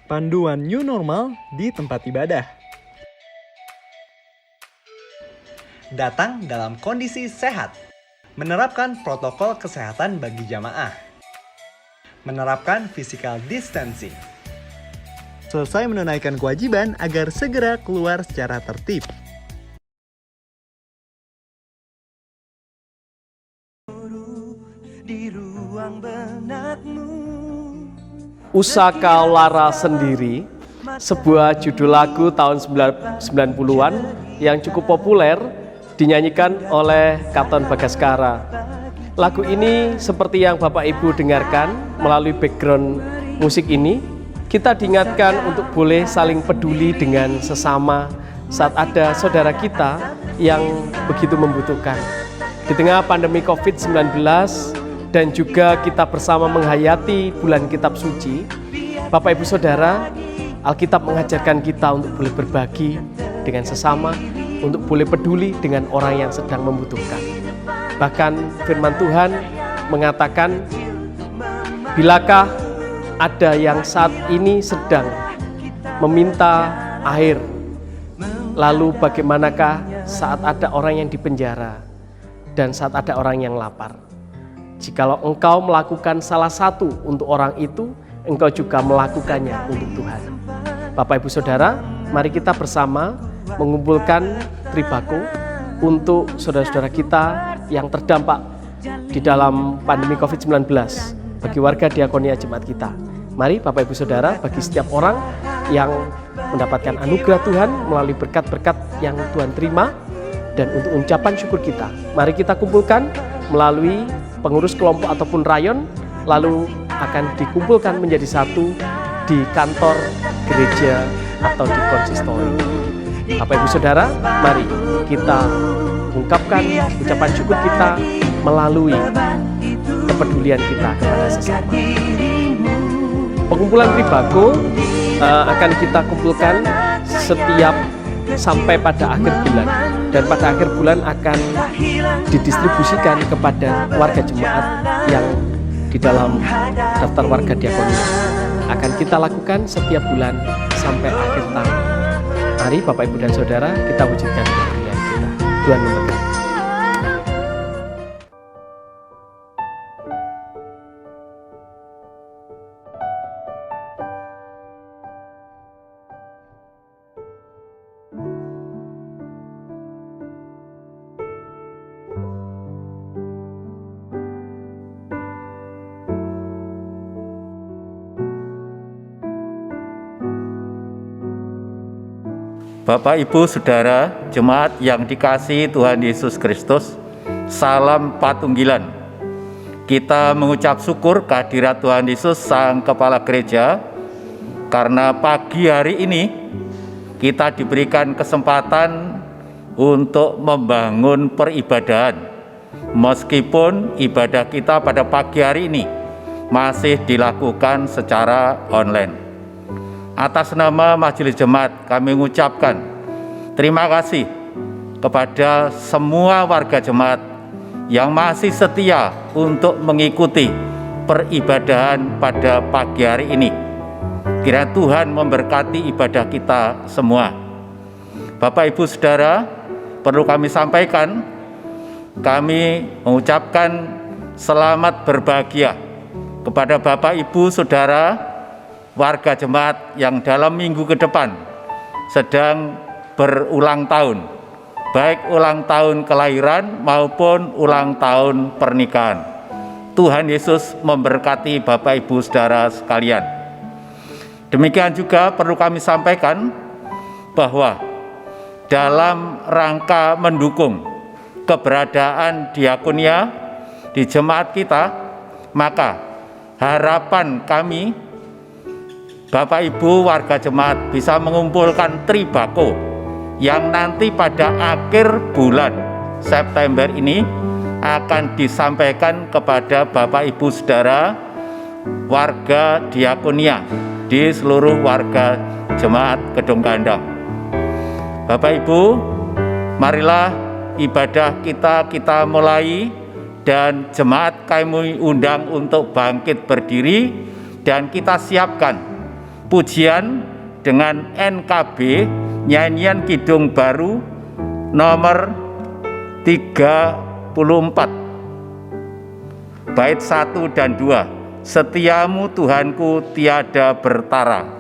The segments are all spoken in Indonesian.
Panduan new normal di tempat ibadah. Datang dalam kondisi sehat. Menerapkan protokol kesehatan bagi jamaah. Menerapkan physical distancing. Selesai menunaikan kewajiban agar segera keluar secara tertib. Di ruang benakmu. Usaka Lara Sendiri, sebuah judul lagu tahun 90-an yang cukup populer dinyanyikan oleh Katon Bagaskara. Lagu ini seperti yang Bapak Ibu dengarkan melalui background musik ini, kita diingatkan untuk boleh saling peduli dengan sesama saat ada saudara kita yang begitu membutuhkan. Di tengah pandemi COVID-19 dan juga kita bersama menghayati bulan kitab suci, Bapak Ibu Saudara, Alkitab mengajarkan kita untuk boleh berbagi dengan sesama, untuk boleh peduli dengan orang yang sedang membutuhkan. Bahkan firman Tuhan mengatakan, bilakah ada yang saat ini sedang meminta air, lalu bagaimanakah saat ada orang yang dipenjara dan saat ada orang yang lapar? Jikalau engkau melakukan salah satu untuk orang itu, engkau juga melakukannya untuk Tuhan. Bapak Ibu Saudara, mari kita bersama mengumpulkan tribako untuk saudara-saudara kita yang terdampak di dalam pandemi COVID-19 bagi warga diakonia jemaat kita. Mari Bapak Ibu Saudara, bagi setiap orang yang mendapatkan anugerah Tuhan melalui berkat-berkat yang Tuhan terima, dan untuk ucapan syukur kita, mari kita kumpulkan melalui pengurus kelompok ataupun rayon, lalu akan dikumpulkan menjadi satu di kantor gereja atau di konsistori. Bapak Ibu Saudara, mari kita ungkapkan ucapan syukur kita melalui kepedulian kita kepada sesama. Pengumpulan tribako akan kita kumpulkan setiap sampai pada akhir bulan, dan pada akhir bulan akan didistribusikan kepada warga jemaat yang di dalam daftar warga diakonia. Akan kita lakukan setiap bulan sampai akhir tahun. Mari Bapak Ibu dan Saudara, kita wujudkan kepedulian kita. Tuhan memberkati. Bapak, Ibu, Saudara, jemaat yang dikasihi Tuhan Yesus Kristus, salam patunggilan. Kita mengucap syukur kehadirat Tuhan Yesus Sang Kepala Gereja, karena pagi hari ini kita diberikan kesempatan untuk membangun peribadahan. Meskipun ibadah kita pada pagi hari ini masih dilakukan secara online. Atas nama Majelis Jemaat, kami mengucapkan terima kasih kepada semua warga jemaat yang masih setia untuk mengikuti peribadahan pada pagi hari ini. Kiranya Tuhan memberkati ibadah kita semua. Bapak, Ibu, Saudara, perlu kami sampaikan, kami mengucapkan selamat berbahagia kepada Bapak, Ibu, Saudara, warga jemaat yang dalam minggu ke depan sedang berulang tahun, baik ulang tahun kelahiran maupun ulang tahun pernikahan. Tuhan Yesus memberkati Bapak, Ibu, Saudara sekalian. Demikian juga perlu kami sampaikan bahwa dalam rangka mendukung keberadaan diakonia di jemaat kita, maka harapan kami Bapak, Ibu, warga jemaat bisa mengumpulkan tribako yang nanti pada akhir bulan September ini akan disampaikan kepada Bapak, Ibu, Saudara warga diakonia di seluruh warga jemaat Gedung Kandang. Bapak, Ibu, marilah ibadah kita mulai, dan jemaat kami undang untuk bangkit berdiri, dan kita siapkan pujian dengan NKB nyanyian Kidung Baru nomor 34 bait 1 dan 2. Setiamu Tuhanku tiada bertara.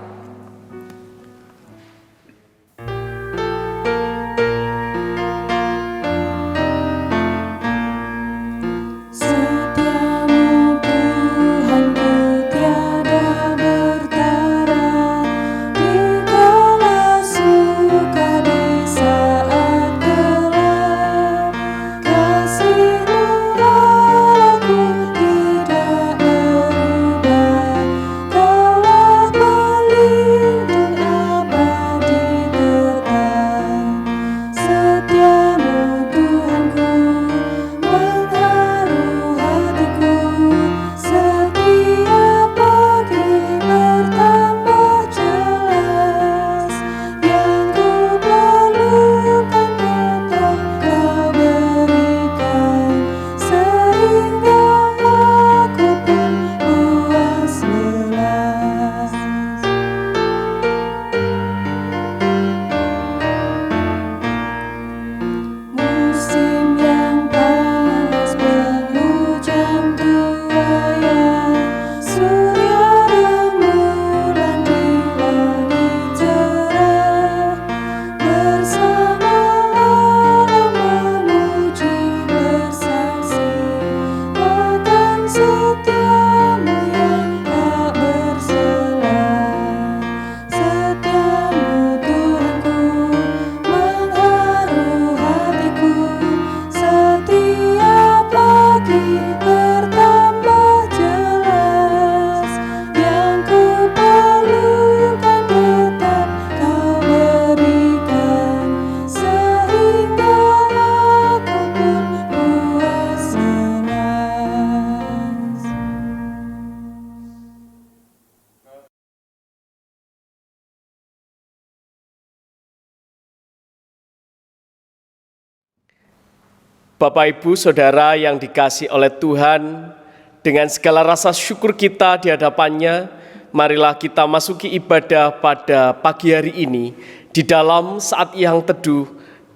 Bapak, Ibu, Saudara yang dikasihi oleh Tuhan, dengan segala rasa syukur kita di hadapannya, marilah kita masuki ibadah pada pagi hari ini di dalam saat yang teduh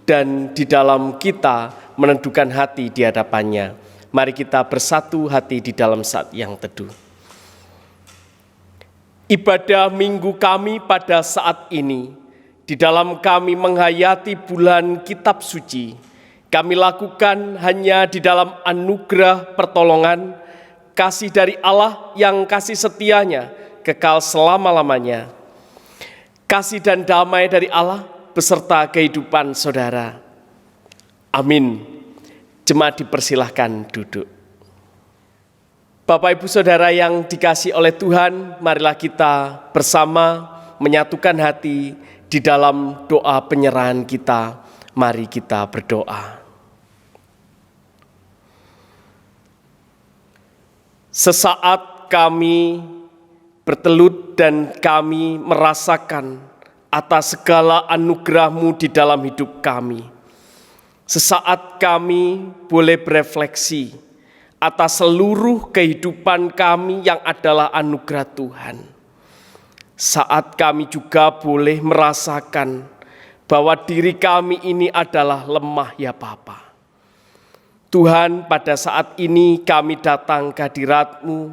dan di dalam kita menentukan hati di hadapannya. Mari kita bersatu hati di dalam saat yang teduh. Ibadah minggu kami pada saat ini, di dalam kami menghayati bulan Kitab Suci, kami lakukan hanya di dalam anugerah pertolongan, kasih dari Allah yang kasih setianya kekal selama-lamanya. Kasih dan damai dari Allah beserta kehidupan saudara. Amin. Jemaat dipersilahkan duduk. Bapak, Ibu, Saudara yang dikasihi oleh Tuhan, marilah kita bersama menyatukan hati di dalam doa penyerahan kita. Mari kita berdoa. Sesaat kami bertelut dan kami merasakan atas segala anugerah-Mu di dalam hidup kami. Sesaat kami boleh berefleksi atas seluruh kehidupan kami yang adalah anugerah Tuhan. Saat kami juga boleh merasakan bahwa diri kami ini adalah lemah ya Bapa. Tuhan, pada saat ini kami datang ke hadirat-Mu,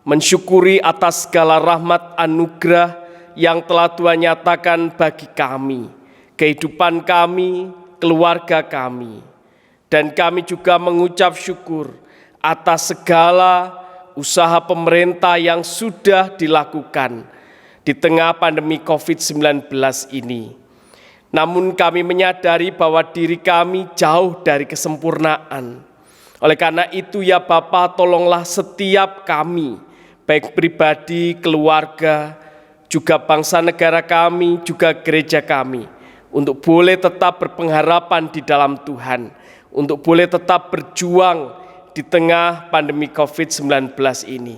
mensyukuri atas segala rahmat anugerah yang telah Tuhan nyatakan bagi kami, kehidupan kami, keluarga kami. Dan kami juga mengucap syukur atas segala usaha pemerintah yang sudah dilakukan di tengah pandemi COVID-19 ini. Namun kami menyadari bahwa diri kami jauh dari kesempurnaan. Oleh karena itu ya Bapa, tolonglah setiap kami, baik pribadi, keluarga, juga bangsa negara kami, juga gereja kami, untuk boleh tetap berpengharapan di dalam Tuhan, untuk boleh tetap berjuang di tengah pandemi COVID-19 ini.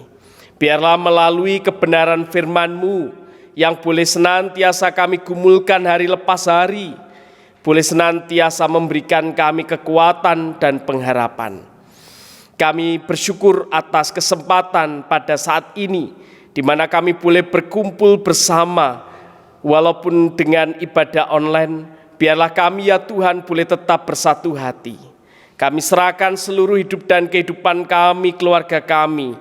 Biarlah melalui kebenaran firman-Mu yang boleh senantiasa kami gumulkan hari lepas hari, boleh senantiasa memberikan kami kekuatan dan pengharapan. Kami bersyukur atas kesempatan pada saat ini di mana kami boleh berkumpul bersama, walaupun dengan ibadah online. Biarlah kami ya Tuhan boleh tetap bersatu hati. Kami serahkan seluruh hidup dan kehidupan kami, keluarga kami,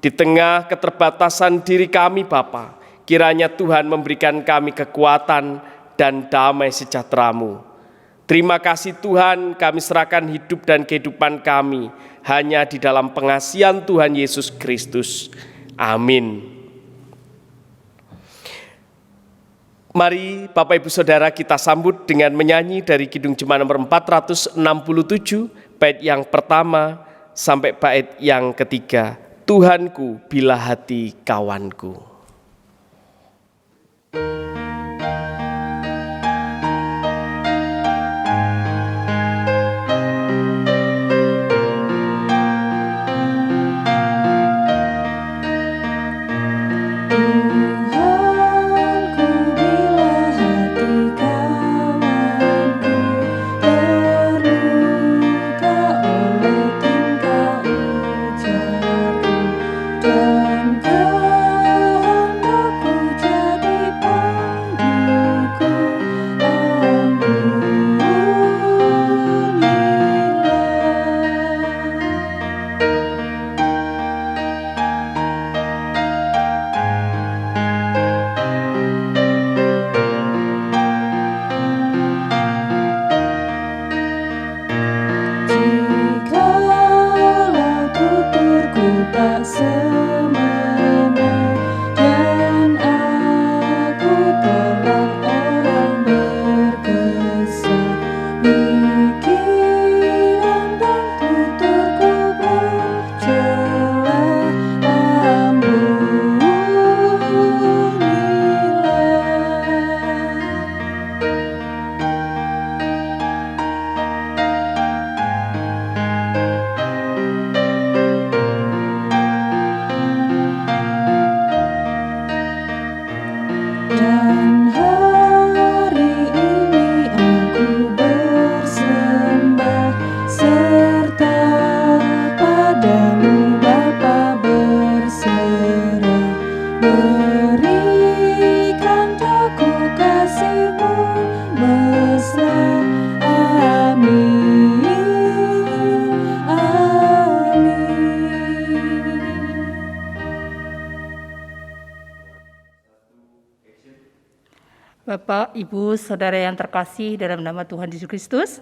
di tengah keterbatasan diri kami Bapa. Kiranya Tuhan memberikan kami kekuatan dan damai sejahtera-Mu. Terima kasih Tuhan, kami serahkan hidup dan kehidupan kami hanya di dalam pengasihan Tuhan Yesus Kristus. Amin. Mari Bapak Ibu Saudara kita sambut dengan menyanyi dari Kidung Jemaat nomor 467, bait yang pertama sampai bait yang ketiga. Tuhanku bila hati kawanku. Bapak, Ibu, Saudara yang terkasih dalam nama Tuhan Yesus Kristus,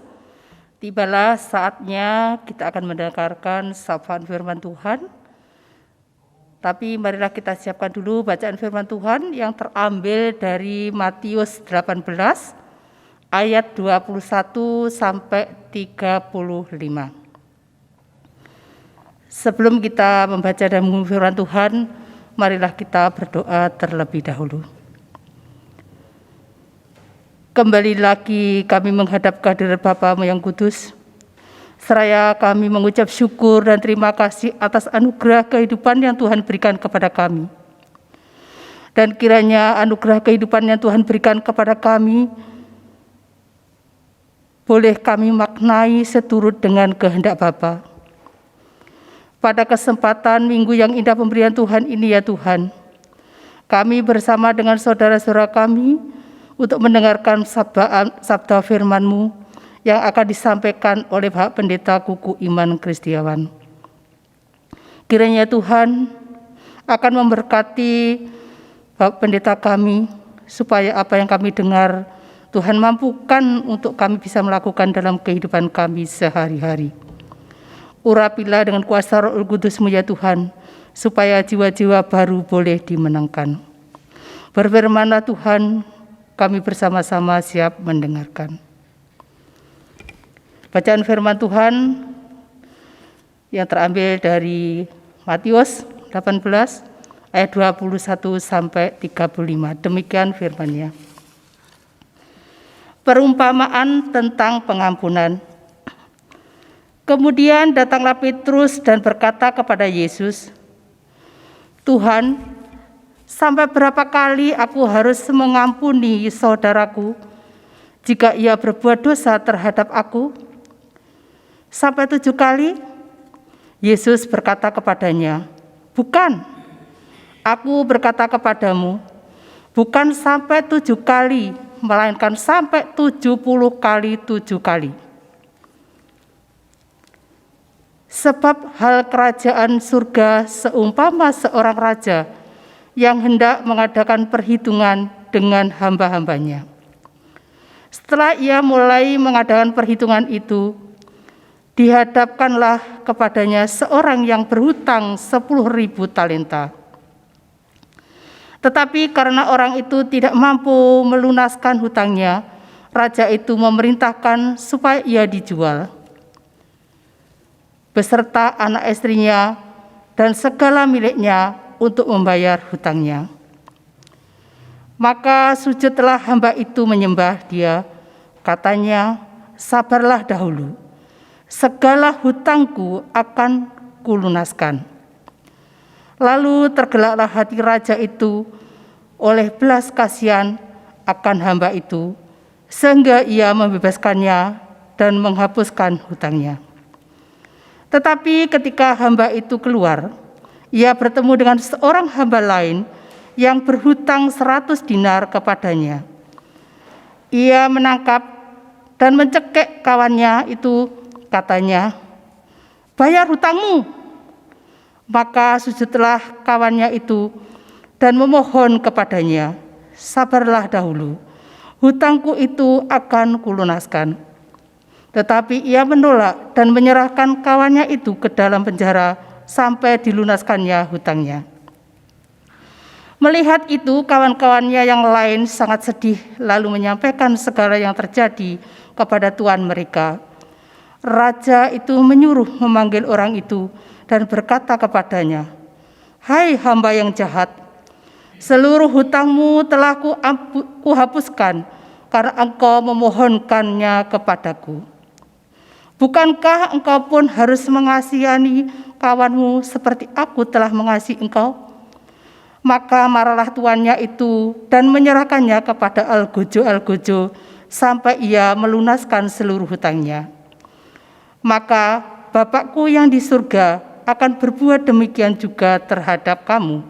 tibalah saatnya kita akan mendengarkan sapaan firman Tuhan. Tapi marilah kita siapkan dulu bacaan firman Tuhan yang terambil dari Matius 18 ayat 21 sampai 35. Sebelum kita membaca dan mendengar firman Tuhan, marilah kita berdoa terlebih dahulu. Kembali lagi kami menghadap kehadirat Bapa-Mu yang kudus. Seraya kami mengucap syukur dan terima kasih atas anugerah kehidupan yang Tuhan berikan kepada kami. Dan kiranya anugerah kehidupan yang Tuhan berikan kepada kami boleh kami maknai seturut dengan kehendak Bapa. Pada kesempatan minggu yang indah pemberian Tuhan ini ya Tuhan, kami bersama dengan saudara-saudara kami untuk mendengarkan sabda firman-Mu yang akan disampaikan oleh Bapak Pendeta Kuku Iman Kristiawan. Kiranya Tuhan akan memberkati Bapak Pendeta kami, supaya apa yang kami dengar, Tuhan mampukan untuk kami bisa melakukan dalam kehidupan kami sehari-hari. Urapilah dengan kuasa Roh Kudus-Mu ya Tuhan, supaya jiwa-jiwa baru boleh dimenangkan. Berfirman-Lah Tuhan, kami bersama-sama siap mendengarkan. Bacaan firman Tuhan yang terambil dari Matius 18 ayat 21 sampai 35. Demikian firman-Nya. Perumpamaan tentang pengampunan. Kemudian datanglah Petrus dan berkata kepada Yesus, "Tuhan, sampai berapa kali aku harus mengampuni saudaraku jika ia berbuat dosa terhadap aku? Sampai 7 kali?" Yesus berkata kepadanya, "Bukan, Aku berkata kepadamu, bukan sampai 7 kali, melainkan sampai 70 kali 7 kali. Sebab hal kerajaan surga seumpama seorang raja yang hendak mengadakan perhitungan dengan hamba-hambanya. Setelah ia mulai mengadakan perhitungan itu, dihadapkanlah kepadanya seorang yang berhutang 10.000 talenta. Tetapi karena orang itu tidak mampu melunaskan hutangnya, raja itu memerintahkan supaya ia dijual, beserta anak istrinya dan segala miliknya untuk membayar hutangnya. Maka sujudlah hamba itu menyembah dia, katanya, sabarlah dahulu, segala hutangku akan kulunaskan. Lalu tergeraklah hati raja itu oleh belas kasihan akan hamba itu, sehingga ia membebaskannya dan menghapuskan hutangnya. Tetapi ketika hamba itu keluar, ia bertemu dengan seorang hamba lain yang berhutang 100 dinar kepadanya. Ia menangkap dan mencekik kawannya itu, katanya, bayar hutangmu. Maka sujudlah kawannya itu dan memohon kepadanya, sabarlah dahulu, hutangku itu akan kulunaskan. Tetapi ia menolak dan menyerahkan kawannya itu ke dalam penjara sampai dilunaskannya hutangnya. Melihat itu, kawan-kawannya yang lain sangat sedih, lalu menyampaikan segala yang terjadi kepada tuan mereka. Raja itu menyuruh memanggil orang itu dan berkata kepadanya, hai hamba yang jahat, seluruh hutangmu telah kuhapuskan karena engkau memohonkannya kepadaku. Bukankah engkau pun harus mengasihani kawanmu seperti aku telah mengasihi engkau? Maka marahlah tuannya itu dan menyerahkannya kepada algojo-algojo sampai ia melunaskan seluruh hutangnya. Maka Bapakku yang di surga akan berbuat demikian juga terhadap kamu,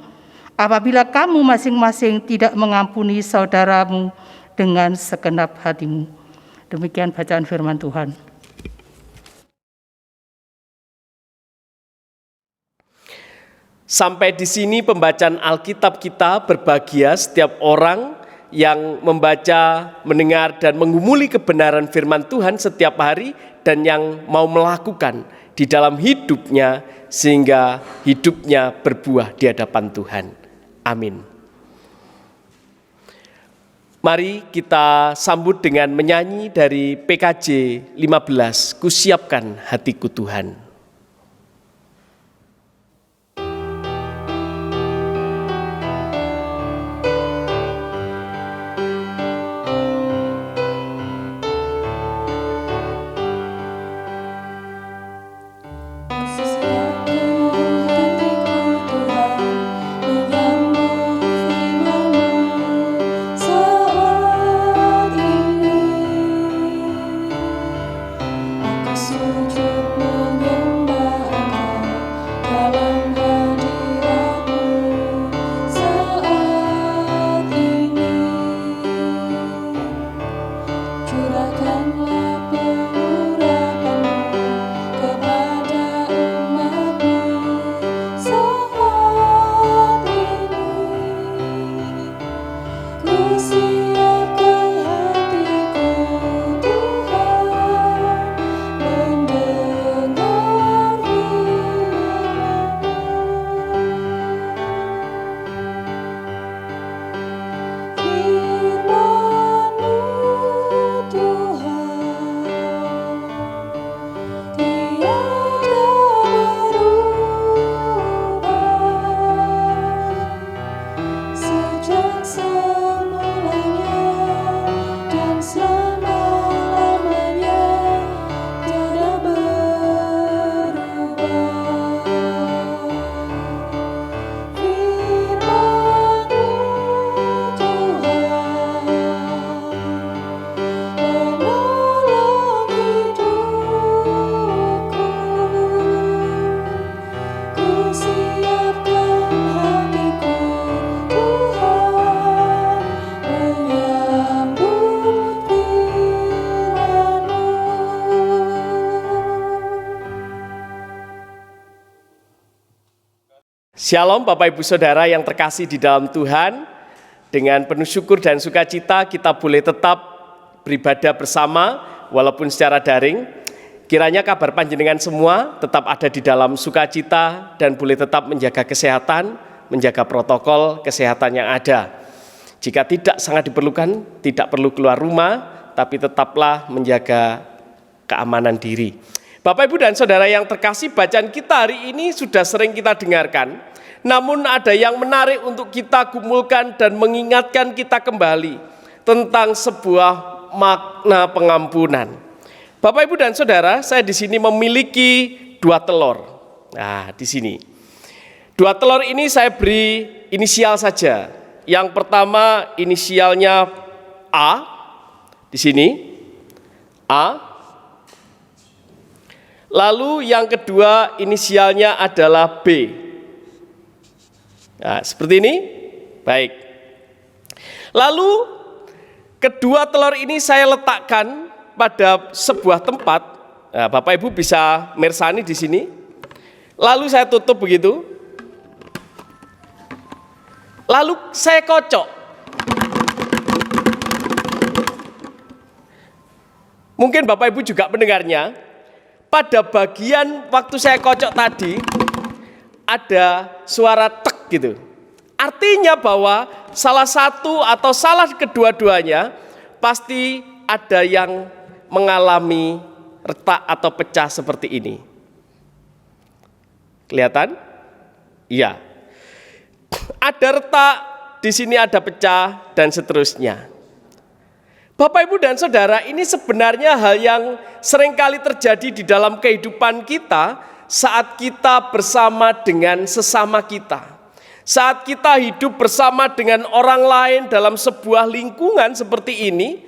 apabila kamu masing-masing tidak mengampuni saudaramu dengan segenap hatimu. Demikian bacaan firman Tuhan. Sampai di sini pembacaan Alkitab kita. Berbahagia setiap orang yang membaca, mendengar, dan mengumuli kebenaran firman Tuhan setiap hari dan yang mau melakukan di dalam hidupnya sehingga hidupnya berbuah di hadapan Tuhan. Amin. Mari kita sambut dengan menyanyi dari PKJ 15, Kusiapkan Hatiku Tuhan. Sujud menyembah Shalom Bapak Ibu Saudara yang terkasih di dalam Tuhan. Dengan penuh syukur dan sukacita kita boleh tetap beribadah bersama walaupun secara daring. Kiranya kabar panjenengan semua tetap ada di dalam sukacita dan boleh tetap menjaga kesehatan, menjaga protokol kesehatan yang ada. Jika tidak sangat diperlukan, tidak perlu keluar rumah, tapi tetaplah menjaga keamanan diri. Bapak Ibu dan Saudara yang terkasih, bacaan kita hari ini sudah sering kita dengarkan. Namun ada yang menarik untuk kita gumulkan dan mengingatkan kita kembali tentang sebuah makna pengampunan. Bapak Ibu dan Saudara, saya di sini memiliki 2 telur. Nah, di sini. 2 telur ini saya beri inisial saja. Yang pertama inisialnya A, di sini. A. Lalu yang kedua inisialnya adalah B. Nah, seperti ini. Baik. Lalu kedua telur ini saya letakkan pada sebuah tempat. Nah, Bapak Ibu bisa mersani di sini. Lalu saya tutup begitu. Lalu saya kocok. Mungkin Bapak Ibu juga mendengarnya. Pada bagian waktu saya kocok tadi ada suara tek gitu. Artinya bahwa salah satu atau salah kedua-duanya pasti ada yang mengalami retak atau pecah seperti ini. Kelihatan? Iya. Ada retak, di sini ada pecah dan seterusnya. Bapak Ibu dan Saudara, ini sebenarnya hal yang seringkali terjadi di dalam kehidupan kita saat kita bersama dengan sesama kita. Saat kita hidup bersama dengan orang lain dalam sebuah lingkungan seperti ini,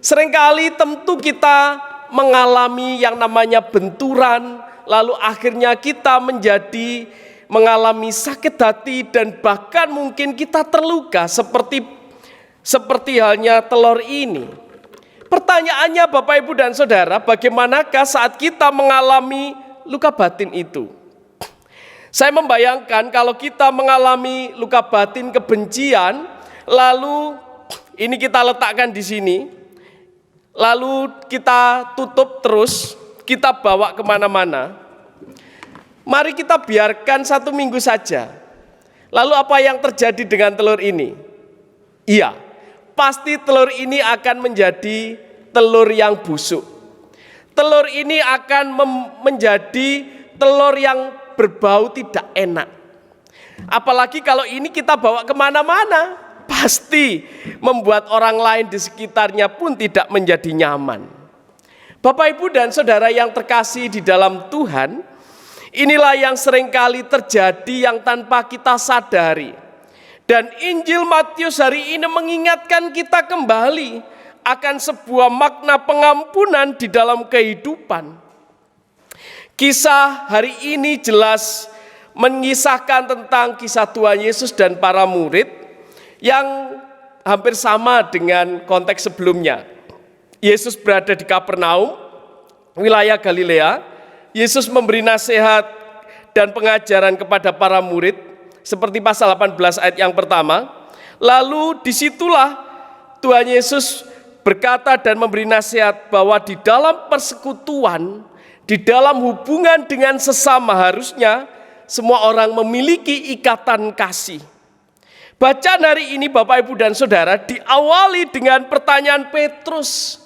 seringkali tentu kita mengalami yang namanya benturan, lalu akhirnya kita mengalami sakit hati dan bahkan mungkin kita terluka seperti halnya telur ini. Pertanyaannya Bapak Ibu dan Saudara, bagaimanakah saat kita mengalami luka batin itu? Saya membayangkan kalau kita mengalami luka batin kebencian, lalu ini kita letakkan di sini, lalu kita tutup terus, kita bawa kemana-mana. Mari kita biarkan 1 minggu saja. Lalu apa yang terjadi dengan telur ini? Iya, pasti telur ini akan menjadi telur yang busuk. Telur ini akan menjadi telur yang berbau tidak enak. Apalagi kalau ini kita bawa kemana-mana, pasti membuat orang lain di sekitarnya pun tidak menjadi nyaman. Bapak Ibu dan Saudara yang terkasih di dalam Tuhan, inilah yang seringkali terjadi yang tanpa kita sadari. Dan Injil Matius hari ini mengingatkan kita kembali akan sebuah makna pengampunan di dalam kehidupan. Kisah hari ini jelas mengisahkan tentang kisah Tuhan Yesus dan para murid yang hampir sama dengan konteks sebelumnya. Yesus berada di Kapernaum, wilayah Galilea. Yesus memberi nasihat dan pengajaran kepada para murid seperti pasal 18 ayat yang pertama. Lalu disitulah Tuhan Yesus berkata dan memberi nasihat bahwa di dalam persekutuan, di dalam hubungan dengan sesama harusnya semua orang memiliki ikatan kasih. Bacaan hari ini Bapak Ibu dan Saudara diawali dengan pertanyaan Petrus.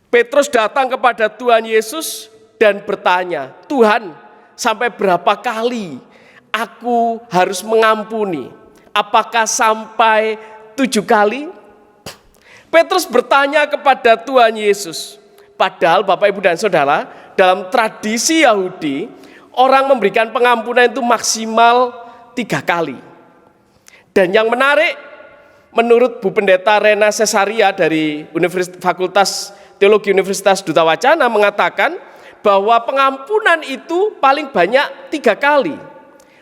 Petrus datang kepada Tuhan Yesus dan bertanya, Tuhan, sampai berapa kali aku harus mengampuni? Apakah sampai 7 kali? Petrus bertanya kepada Tuhan Yesus. Padahal Bapak Ibu dan Saudara, dalam tradisi Yahudi, orang memberikan pengampunan itu maksimal 3 kali. Dan yang menarik, menurut Bu Pendeta Rena Cesaria dari Fakultas Teologi Universitas Duta Wacana mengatakan bahwa pengampunan itu paling banyak 3 kali.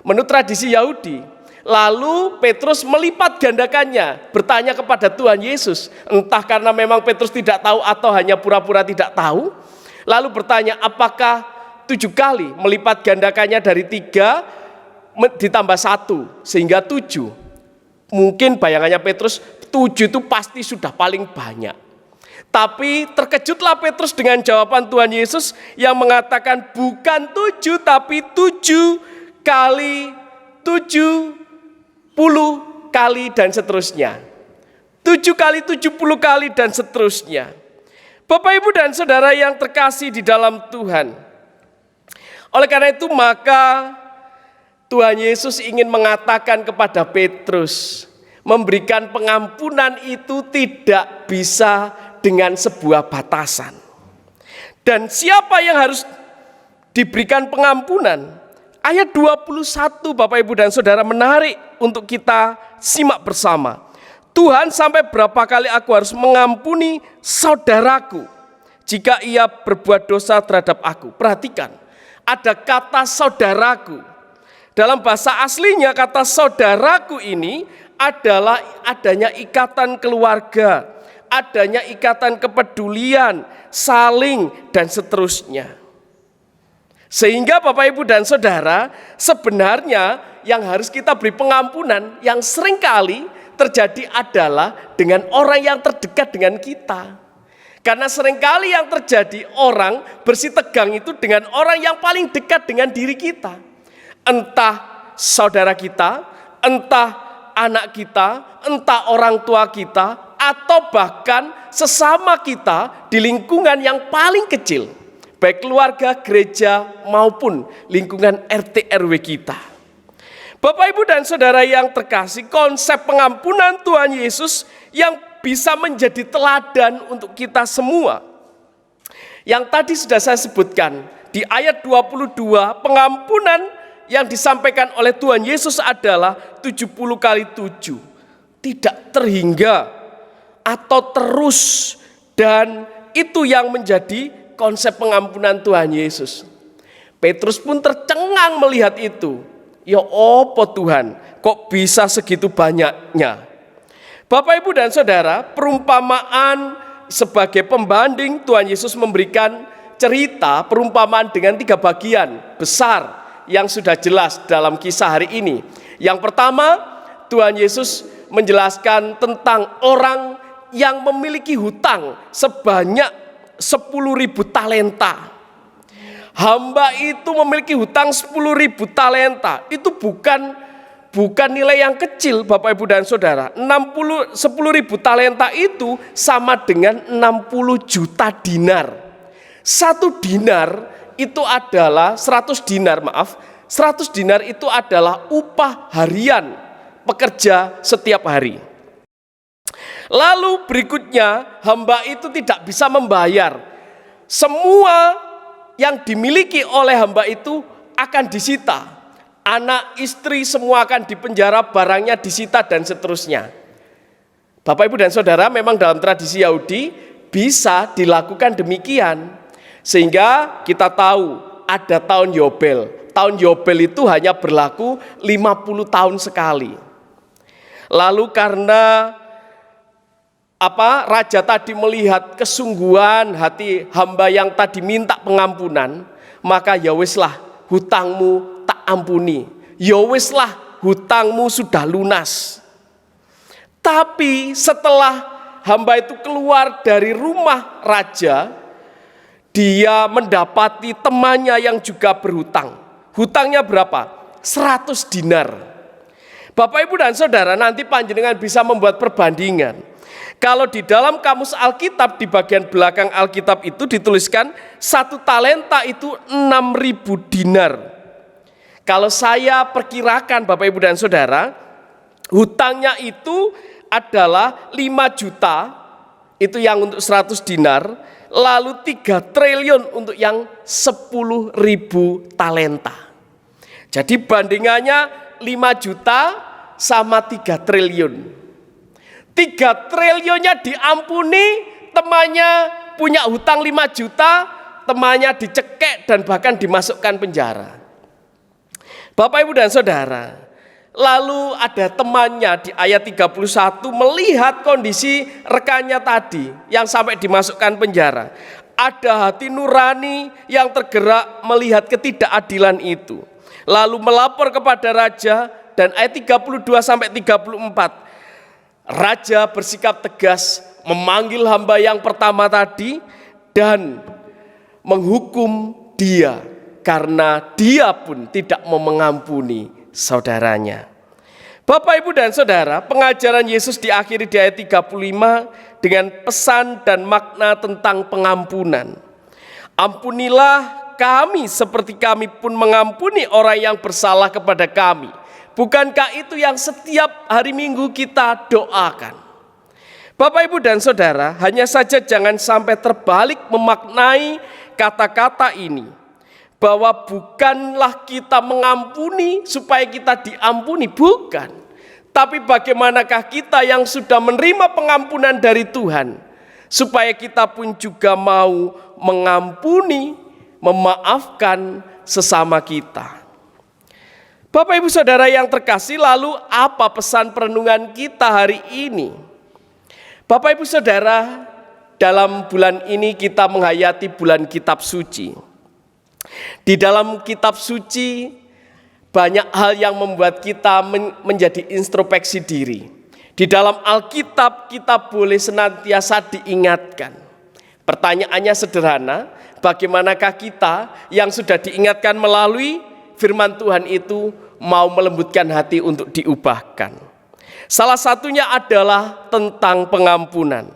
Menurut tradisi Yahudi. Lalu Petrus melipat gandakannya, bertanya kepada Tuhan Yesus. Entah karena memang Petrus tidak tahu atau hanya pura-pura tidak tahu. Lalu bertanya, apakah 7 kali melipat gandakannya dari 3 ditambah 1 sehingga 7. Mungkin bayangannya Petrus 7 itu pasti sudah paling banyak. Tapi terkejutlah Petrus dengan jawaban Tuhan Yesus yang mengatakan bukan 7 tapi 7 kali 70 kali dan seterusnya. 7 kali 70 kali dan seterusnya. Bapak, Ibu, dan Saudara yang terkasih di dalam Tuhan. Oleh karena itu maka Tuhan Yesus ingin mengatakan kepada Petrus, memberikan pengampunan itu tidak bisa dengan sebuah batasan. Dan siapa yang harus diberikan pengampunan? Ayat 21 Bapak, Ibu, dan Saudara menarik untuk kita simak bersama. Tuhan, sampai berapa kali aku harus mengampuni saudaraku jika ia berbuat dosa terhadap aku? Perhatikan, ada kata saudaraku. Dalam bahasa aslinya kata saudaraku ini adalah adanya ikatan keluarga, adanya ikatan kepedulian, saling dan seterusnya. Sehingga Bapak, Ibu, dan Saudara, sebenarnya yang harus kita beri pengampunan yang seringkali terjadi adalah dengan orang yang terdekat dengan kita. Karena seringkali yang terjadi orang bersih tegang itu dengan orang yang paling dekat dengan diri kita. Entah saudara kita, entah anak kita, entah orang tua kita, atau bahkan sesama kita di lingkungan yang paling kecil. Baik keluarga, gereja, maupun lingkungan RT RW kita. Bapak, Ibu, dan Saudara yang terkasih, konsep pengampunan Tuhan Yesus yang bisa menjadi teladan untuk kita semua. Yang tadi sudah saya sebutkan, di ayat 22, pengampunan yang disampaikan oleh Tuhan Yesus adalah 70 kali 7. Tidak terhingga atau terus, dan itu yang menjadi konsep pengampunan Tuhan Yesus. Petrus pun tercengang melihat itu. Ya apa Tuhan, kok bisa segitu banyaknya? Bapak, Ibu, dan Saudara, perumpamaan sebagai pembanding Tuhan Yesus memberikan cerita perumpamaan dengan 3 bagian besar yang sudah jelas dalam kisah hari ini. Yang pertama, Tuhan Yesus menjelaskan tentang orang yang memiliki hutang sebanyak 10.000 talenta. Hamba itu memiliki hutang 10.000 talenta. Itu bukan nilai yang kecil Bapak, Ibu, dan Saudara. 10.000 talenta itu sama dengan 60 juta dinar. 1 dinar itu adalah 100 dinar itu adalah upah harian pekerja setiap hari. Lalu berikutnya, hamba itu tidak bisa membayar. Semua yang dimiliki oleh hamba itu akan disita. Anak, istri, semua akan dipenjara, barangnya disita, dan seterusnya. Bapak, Ibu, dan Saudara, memang dalam tradisi Yahudi bisa dilakukan demikian. Sehingga kita tahu ada tahun Yobel. Tahun Yobel itu hanya berlaku 50 tahun sekali. Lalu karena raja tadi melihat kesungguhan hati hamba yang tadi minta pengampunan, maka ya weslah hutangmu tak ampuni, ya weslah hutangmu sudah lunas. Tapi setelah hamba itu keluar dari rumah raja, dia mendapati temannya yang juga berhutang. Hutangnya berapa? 100 dinar. Bapak, Ibu, dan Saudara, nanti panjenengan bisa membuat perbandingan. Kalau di dalam kamus Alkitab, di bagian belakang Alkitab itu dituliskan 1 talenta itu 6.000 dinar. Kalau saya perkirakan Bapak, Ibu, dan Saudara, hutangnya itu adalah 5 juta, itu yang untuk 100 dinar, lalu 3 triliun untuk yang 10.000 talenta. Jadi bandingannya 5 juta sama 3 triliun. 3 triliunnya diampuni, temannya punya hutang 5 juta, temannya dicekek dan bahkan dimasukkan penjara. Bapak, Ibu, dan Saudara, lalu ada temannya di ayat 31 melihat kondisi rekannya tadi yang sampai dimasukkan penjara. Ada hati nurani yang tergerak melihat ketidakadilan itu. lalu melapor kepada raja, dan ayat 32 sampai 34. Raja bersikap tegas memanggil hamba yang pertama tadi dan menghukum dia karena dia pun tidak mau mengampuni saudaranya. Bapak, Ibu, dan Saudara, pengajaran Yesus diakhiri di ayat 35 dengan pesan dan makna tentang pengampunan. Ampunilah kami seperti kami pun mengampuni orang yang bersalah kepada kami. Bukankah itu yang setiap hari Minggu kita doakan? Bapak, Ibu, dan Saudara, hanya saja jangan sampai terbalik memaknai kata-kata ini, bahwa bukanlah kita mengampuni supaya kita diampuni, bukan. Tapi bagaimanakah kita yang sudah menerima pengampunan dari Tuhan, supaya kita pun juga mau mengampuni, memaafkan sesama kita. Bapak, Ibu, Saudara yang terkasih, lalu apa pesan perenungan kita hari ini? Bapak, Ibu, Saudara, dalam bulan ini kita menghayati bulan Kitab Suci. Di dalam Kitab Suci banyak hal yang membuat kita menjadi introspeksi diri. Di dalam Alkitab kita boleh senantiasa diingatkan. Pertanyaannya sederhana, bagaimanakah kita yang sudah diingatkan melalui firman Tuhan itu mau melembutkan hati untuk diubahkan? Salah satunya adalah tentang pengampunan.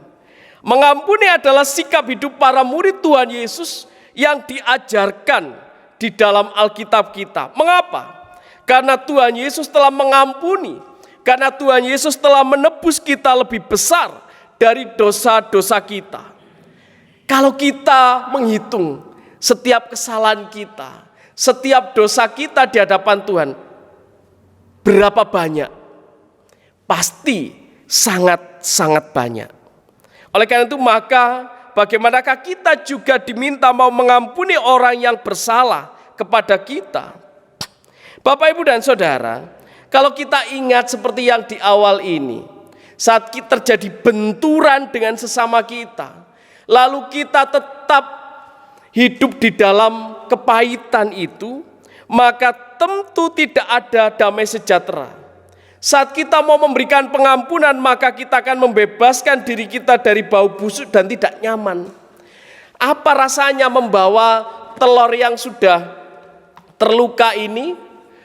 Mengampuni adalah sikap hidup para murid Tuhan Yesus yang diajarkan di dalam Alkitab kita. Mengapa? Karena Tuhan Yesus telah mengampuni. Karena Tuhan Yesus telah menebus kita lebih besar dari dosa-dosa kita. Kalau kita menghitung setiap kesalahan kita, setiap dosa kita di hadapan Tuhan, berapa banyak? Pasti sangat-sangat banyak. Oleh karena itu maka bagaimanakah kita juga diminta mau mengampuni orang yang bersalah kepada kita? Bapak, Ibu, dan Saudara, kalau kita ingat seperti yang di awal ini, saat terjadi benturan dengan sesama kita, lalu kita tetap hidup di dalam kepahitan itu, maka tentu tidak ada damai sejahtera. Saat kita mau memberikan pengampunan, maka kita akan membebaskan diri kita dari bau busuk dan tidak nyaman. Apa rasanya membawa telur yang sudah terluka ini,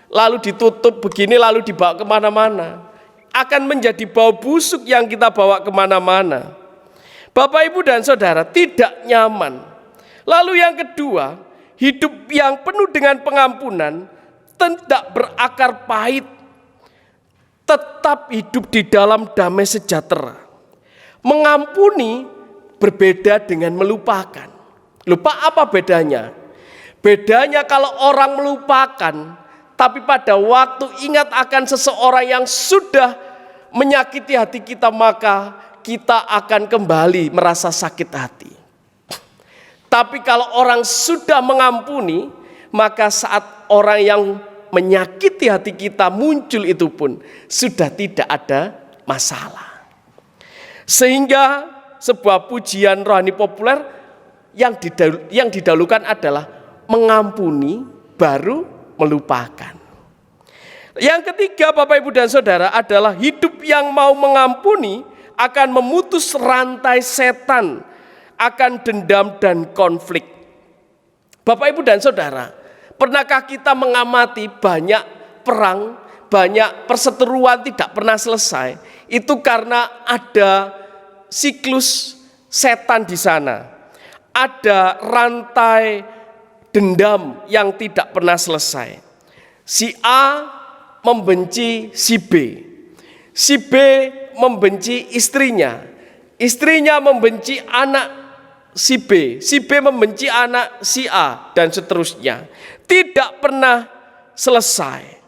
lalu ditutup begini, lalu dibawa kemana-mana? Akan menjadi bau busuk yang kita bawa kemana-mana. Bapak, Ibu, dan Saudara, tidak nyaman. Lalu yang kedua, hidup yang penuh dengan pengampunan tidak berakar pahit, tetap hidup di dalam damai sejahtera. Mengampuni berbeda dengan melupakan. Lupa apa bedanya? Bedanya kalau orang melupakan, tapi pada waktu ingat akan seseorang yang sudah menyakiti hati kita, maka kita akan kembali merasa sakit hati. Tapi kalau orang sudah mengampuni, maka saat orang yang menyakiti hati kita muncul itu pun sudah tidak ada masalah. Sehingga sebuah pujian rohani populer yang didahulukan adalah mengampuni baru melupakan. Yang ketiga, Bapak, Ibu, dan Saudara, adalah hidup yang mau mengampuni akan memutus rantai setan, akan dendam dan konflik. Bapak, Ibu, dan Saudara, pernahkah kita mengamati banyak perang, banyak perseteruan tidak pernah selesai? Itu karena ada siklus setan di sana. Ada rantai dendam yang tidak pernah selesai. Si A membenci si B. Si B membenci istrinya. Istrinya membenci anak si B. Si B membenci anak si A, dan seterusnya. Tidak pernah selesai.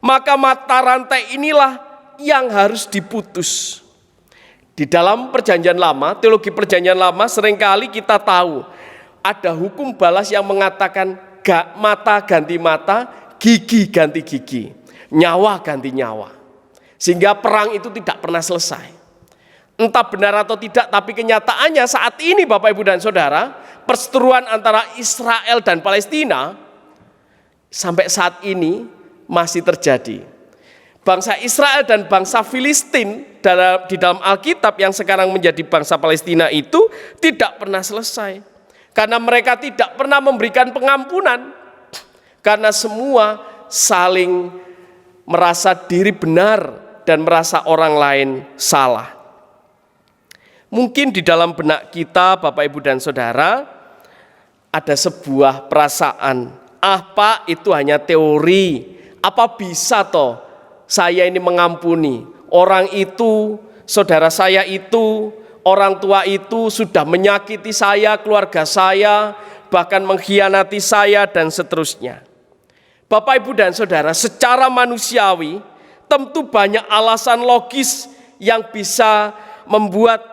Maka mata rantai inilah yang harus diputus. Di dalam perjanjian lama, teologi perjanjian lama, seringkali kita tahu ada hukum balas yang mengatakan mata ganti mata, gigi ganti gigi, nyawa ganti nyawa. Sehingga perang itu tidak pernah selesai. Entah benar atau tidak, tapi kenyataannya saat ini Bapak, Ibu, dan Saudara, perseteruan antara Israel dan Palestina sampai saat ini masih terjadi. Bangsa Israel dan bangsa Filistin di dalam Alkitab yang sekarang menjadi bangsa Palestina itu tidak pernah selesai. Karena mereka tidak pernah memberikan pengampunan. Karena semua saling merasa diri benar dan merasa orang lain salah. Mungkin di dalam benak kita, Bapak, Ibu, dan Saudara, ada sebuah perasaan, Pak, itu hanya teori, apa bisa toh saya ini mengampuni? Orang itu, saudara saya itu, orang tua itu sudah menyakiti saya, keluarga saya, bahkan mengkhianati saya, dan seterusnya. Bapak, Ibu, dan Saudara, secara manusiawi, tentu banyak alasan logis yang bisa membuat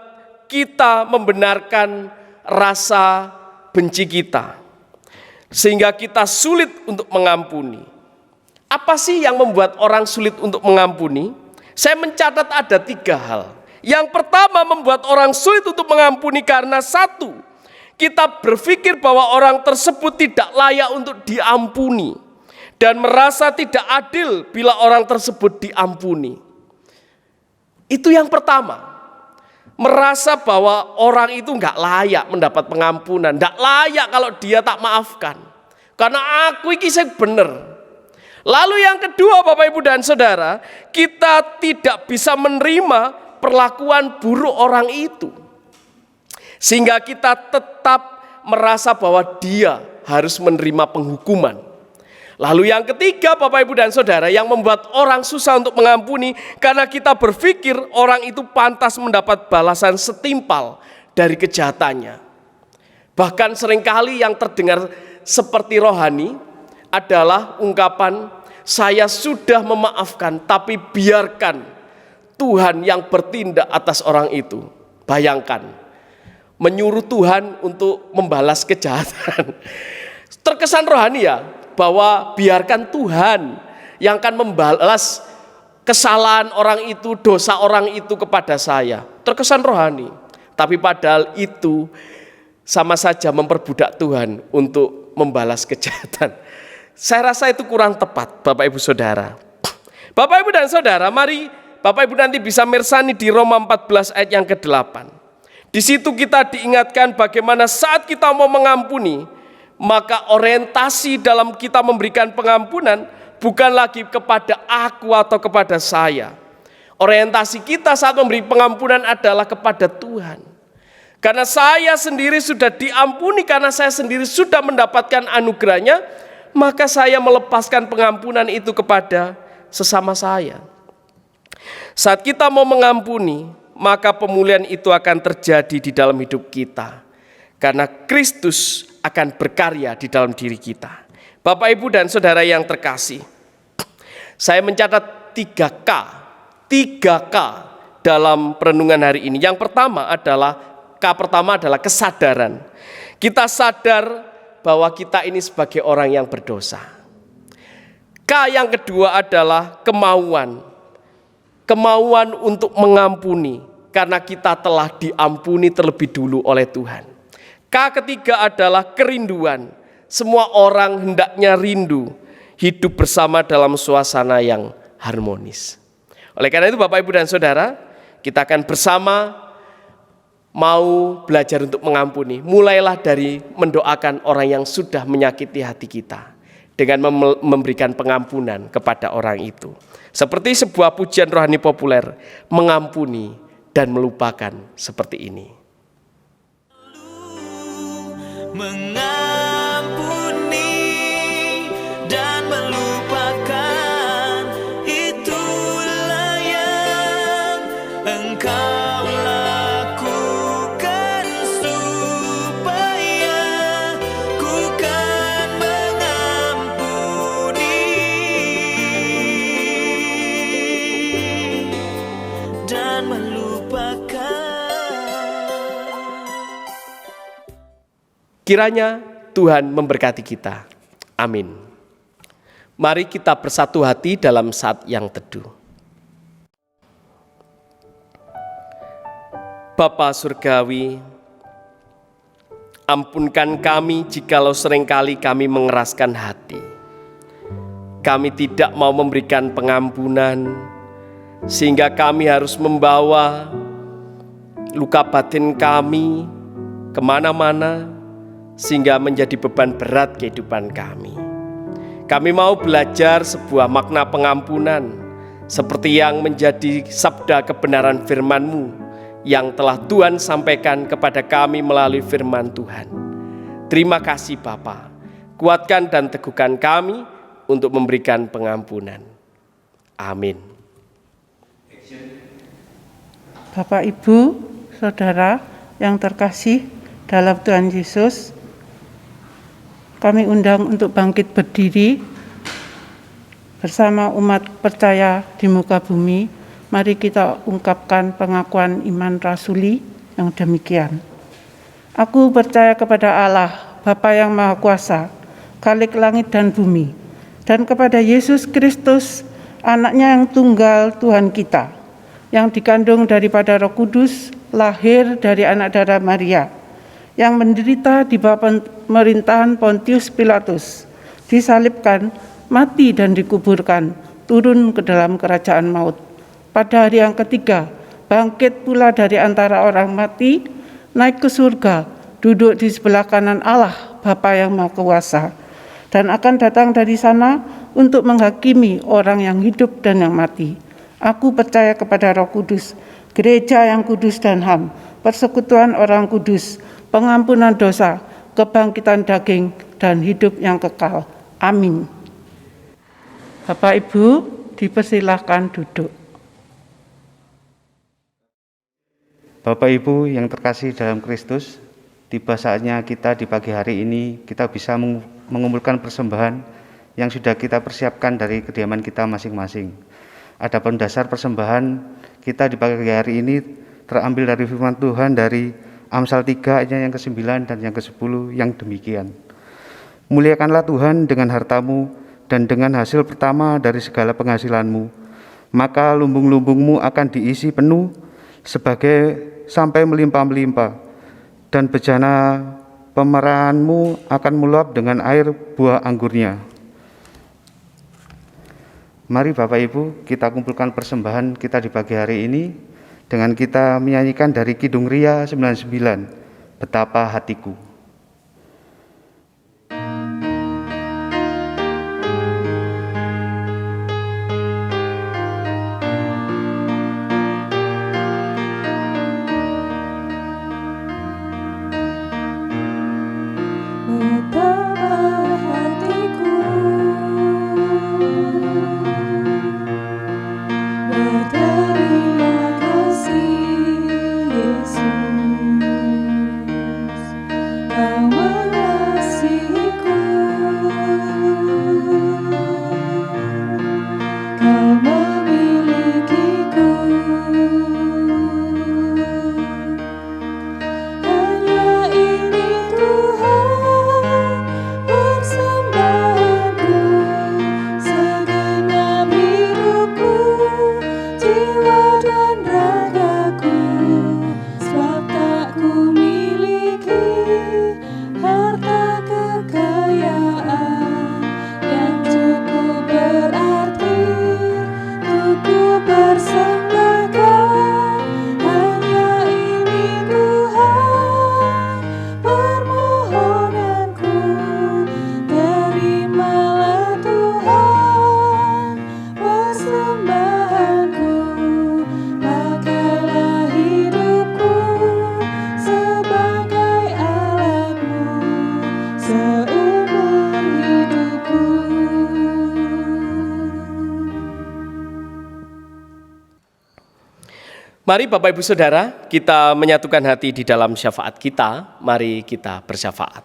kita membenarkan rasa benci kita, sehingga kita sulit untuk mengampuni. Apa sih yang membuat orang sulit untuk mengampuni? Saya mencatat ada 3 hal. Yang pertama membuat orang sulit untuk mengampuni karena satu, kita berpikir bahwa orang tersebut tidak layak untuk diampuni dan merasa tidak adil bila orang tersebut diampuni. Itu yang pertama. Merasa bahwa orang itu nggak layak mendapat pengampunan, nggak layak kalau dia tak maafkan. Karena aku ini sing bener. Lalu yang kedua, Bapak, Ibu, dan Saudara, kita tidak bisa menerima perlakuan buruk orang itu. Sehingga kita tetap merasa bahwa dia harus menerima penghukuman. Lalu yang ketiga, Bapak, Ibu, dan Saudara, yang membuat orang susah untuk mengampuni, karena kita berpikir orang itu pantas mendapat balasan setimpal dari kejahatannya. Bahkan seringkali yang terdengar seperti rohani adalah ungkapan, saya sudah memaafkan, tapi biarkan Tuhan yang bertindak atas orang itu. Bayangkan, menyuruh Tuhan untuk membalas kejahatan. Terkesan rohani ya, bahwa biarkan Tuhan yang akan membalas kesalahan orang itu, dosa orang itu kepada saya. Terkesan rohani, tapi padahal itu sama saja memperbudak Tuhan untuk membalas kejahatan. Saya rasa itu kurang tepat, Bapak, Ibu, Saudara. Bapak, Ibu, dan Saudara, mari Bapak, Ibu nanti bisa mersani di Roma 14 ayat yang ke-8. Di situ kita diingatkan bagaimana saat kita mau mengampuni, maka orientasi dalam kita memberikan pengampunan bukan lagi kepada aku atau kepada saya. Orientasi kita saat memberi pengampunan adalah kepada Tuhan. Karena saya sendiri sudah diampuni, karena saya sendiri sudah mendapatkan anugerahnya, maka saya melepaskan pengampunan itu kepada sesama saya. Saat kita mau mengampuni, maka pemulihan itu akan terjadi di dalam hidup kita. Karena Kristus akan berkarya di dalam diri kita. Bapak, Ibu, dan Saudara yang terkasih, saya mencatat 3K dalam perenungan hari ini. Yang pertama adalah, K pertama adalah kesadaran. Kita sadar bahwa kita ini sebagai orang yang berdosa. K yang kedua adalah kemauan. Kemauan untuk mengampuni, karena kita telah diampuni terlebih dulu oleh Tuhan. K ketiga adalah kerinduan. Semua orang hendaknya rindu hidup bersama dalam suasana yang harmonis. Oleh karena itu, Bapak, Ibu, dan Saudara, kita akan bersama mau belajar untuk mengampuni. Mulailah dari mendoakan orang yang sudah menyakiti hati kita dengan memberikan pengampunan kepada orang itu. Seperti sebuah pujian rohani populer, mengampuni dan melupakan seperti ini. Mengampuni dan melupakan, itulah yang Engkau lakukan supaya ku kan mengampuni dan melupakan. Kiranya Tuhan memberkati kita. Amin. Mari kita bersatu hati dalam saat yang teduh. Bapa Surgawi, ampunkan kami jikalau seringkali kami mengeraskan hati. kami tidak mau memberikan pengampunan, sehingga kami harus membawa luka batin kami kemana-mana, sehingga menjadi beban berat kehidupan kami. Kami mau belajar sebuah makna pengampunan, seperti yang menjadi sabda kebenaran firman-Mu yang telah Tuhan sampaikan kepada kami melalui firman Tuhan. Terima kasih Bapa, kuatkan dan teguhkan kami untuk memberikan pengampunan. Amin. Bapak, Ibu, Saudara yang terkasih dalam Tuhan Yesus, kami undang untuk bangkit berdiri bersama umat percaya di muka bumi. Mari kita ungkapkan pengakuan iman rasuli yang demikian. Aku percaya kepada Allah, Bapa yang Maha Kuasa, Khalik langit dan bumi, dan kepada Yesus Kristus, Anaknya yang tunggal Tuhan kita, yang dikandung daripada Roh Kudus, lahir dari anak darah Maria, yang menderita di bawah pemerintahan Pontius Pilatus, disalibkan, mati dan dikuburkan, turun ke dalam kerajaan maut. Pada hari yang ketiga, bangkit pula dari antara orang mati, naik ke surga, duduk di sebelah kanan Allah, Bapa yang Maha Kuasa, dan akan datang dari sana untuk menghakimi orang yang hidup dan yang mati. Aku percaya kepada Roh Kudus, gereja yang kudus dan HAM, persekutuan orang kudus, pengampunan dosa, kebangkitan daging, dan hidup yang kekal. Amin. Bapak Ibu, dipersilahkan duduk. Bapak Ibu yang terkasih dalam Kristus, tiba saatnya kita di pagi hari ini kita bisa mengumpulkan persembahan yang sudah kita persiapkan dari kediaman kita masing-masing. Adapun dasar persembahan kita di pagi hari ini terambil dari firman Tuhan dari Amsal 3 ayat yang ke-9 dan yang ke-10 yang demikian. Muliakanlah Tuhan dengan hartamu dan dengan hasil pertama dari segala penghasilanmu, maka lumbung-lumbungmu akan diisi penuh sampai melimpah-melimpah, dan bejana pemerahanmu akan meluap dengan air buah anggurnya. Mari Bapak Ibu, kita kumpulkan persembahan kita di pagi hari ini dengan kita menyanyikan dari Kidung Ria 99, Betapa Hatiku. Mari Bapak Ibu Saudara, kita menyatukan hati di dalam syafaat kita. Mari kita bersyafaat.